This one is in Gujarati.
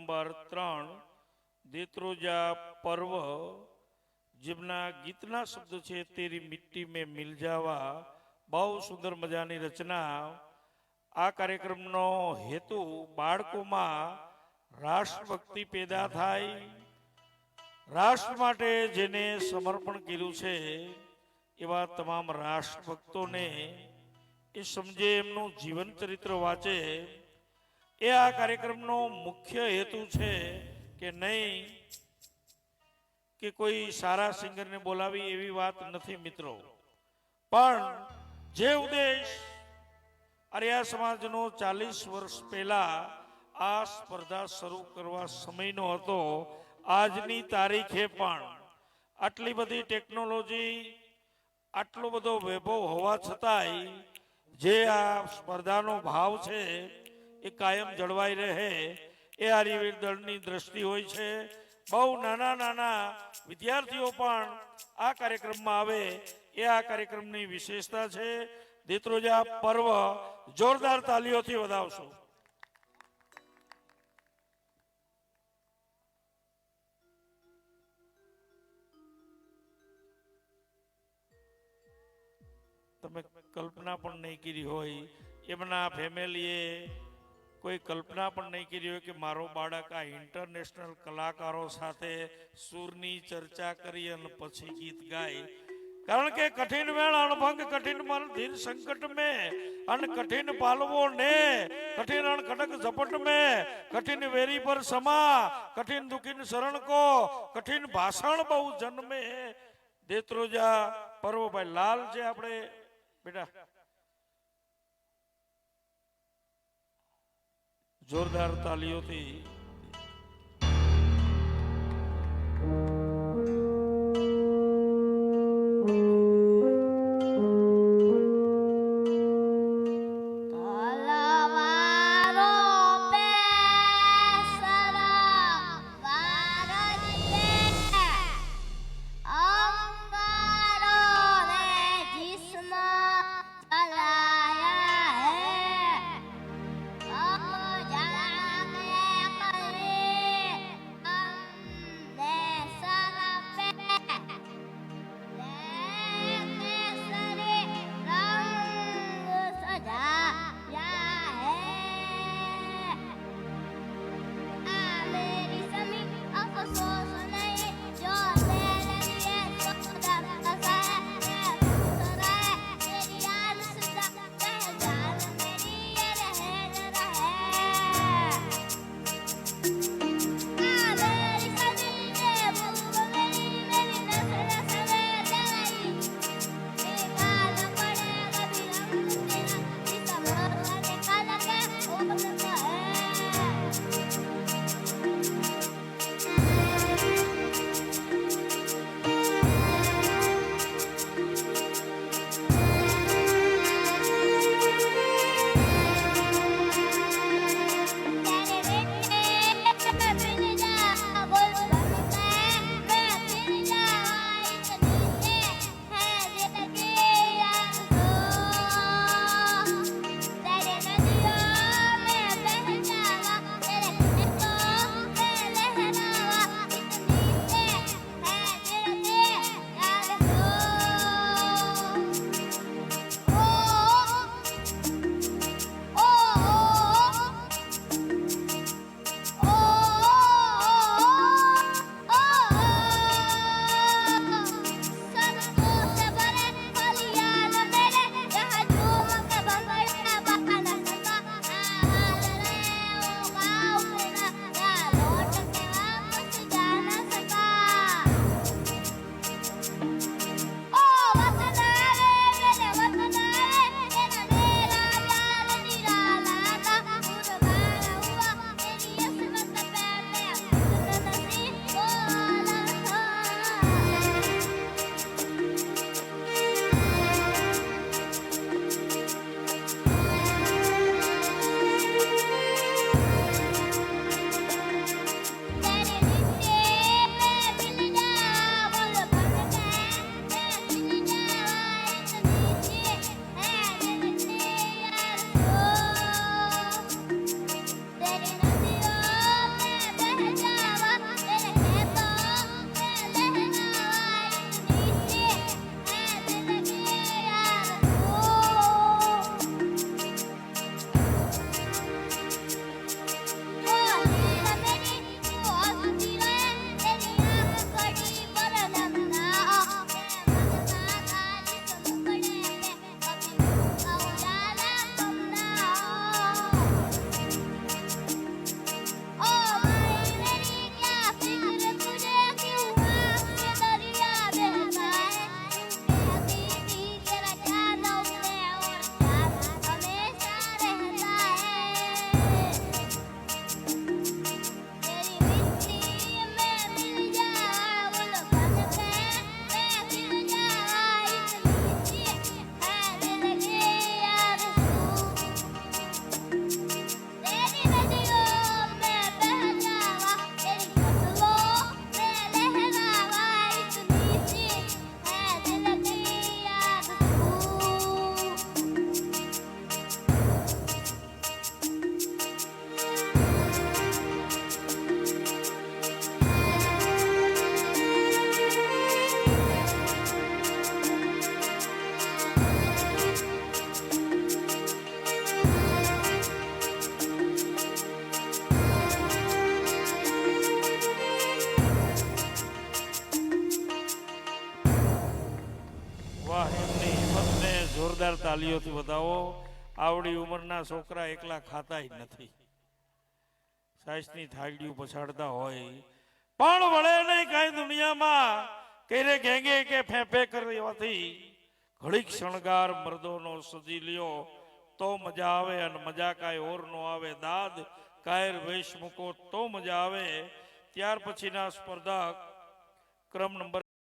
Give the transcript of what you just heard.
નંબર 3 દેત્રોજા પર્વ જેમના ગીતના શબ્દ છે તેરી મિટ્ટી મેં મિલ જાવા, બહુ સુંદર મજાની રચના. આ કાર્યક્રમનો હેતુ બાળકોમાં રાષ્ટ્રભક્તિ પેદા થાય, રાષ્ટ્ર માટે જેને સમર્પણ કર્યું છે એવા તમામ રાષ્ટ્રભક્તોને એ સમજે, એમનું જીવન ચરિત્ર વાંચે. એ આ કાર્યક્રમનો મુખ્ય હેતુ છે કે નહીં કે કોઈ સારા સિંગરને બોલાવી એવી વાત નથી મિત્રો, પણ જે ઉદ્દેશ આર્યા સમાજનો 40 વર્ષ પહેલા આ સ્પર્ધા શરૂ કરવા સમયનો હતો, આજની તારીખે પણ આટલી બધી ટેકનોલોજી, આટલો બધો વૈભવ હોવા છતાંય જે આ સ્પર્ધાનો ભાવ છે એ કાયમ જળવાઈ રહે એ આર્યવીર દળની દ્રષ્ટિ હોય છે. બહુ નાના નાના વિદ્યાર્થીઓ પણ આ કાર્યક્રમમાં આવે એ આ કાર્યક્રમની વિશેષતા છે. દેત્રોજા પર્વ જોરદાર તાલીઓથી વધાવશો. તમે કલ્પના પણ નહીં કરી હોય, એમના ફેમિલીએ કોઈ કલ્પના પણ નહીં કરી હોય કે મારો બાળક આ ઇન્ટરનેશનલ કલાકારો સાથે સૂરની ચર્ચા કરી અને પછી ગીત ગાય. કારણ કે કઠિન વેળ અણભંગ કઠિન મન ધીર સંકટ में अन कठिन पालवो ने कठिन अण खटक झपट में कठिन वेरी पर समा कठिन दुखिन शरण को कठिन भाषण बहु जन्मे. देत्रोजा पर्व भाई लाल जे આપણે બેટા જોરદાર તાલીઓથી જોરદાર તાલીઓથી વધાવો. આવડી ઉંમરના છોકરા એકલા ખાતાય નથી, સાસની થાળીઓ પછાડતા હોય પણ વળે નહીં કાંઈ દુનિયામાં. કેરે ઘેંગે કે ફેંફે કરવાથી ઘડીક શણગાર મર્દોનો સજી લ્યો તો મજા આવે, અને મજા કાંઈ ઓર નો આવે. દાદ કાયર વેશ મૂકો તો મજા આવે. ત્યાર પછીના સ્પર્ધક ક્રમ નંબર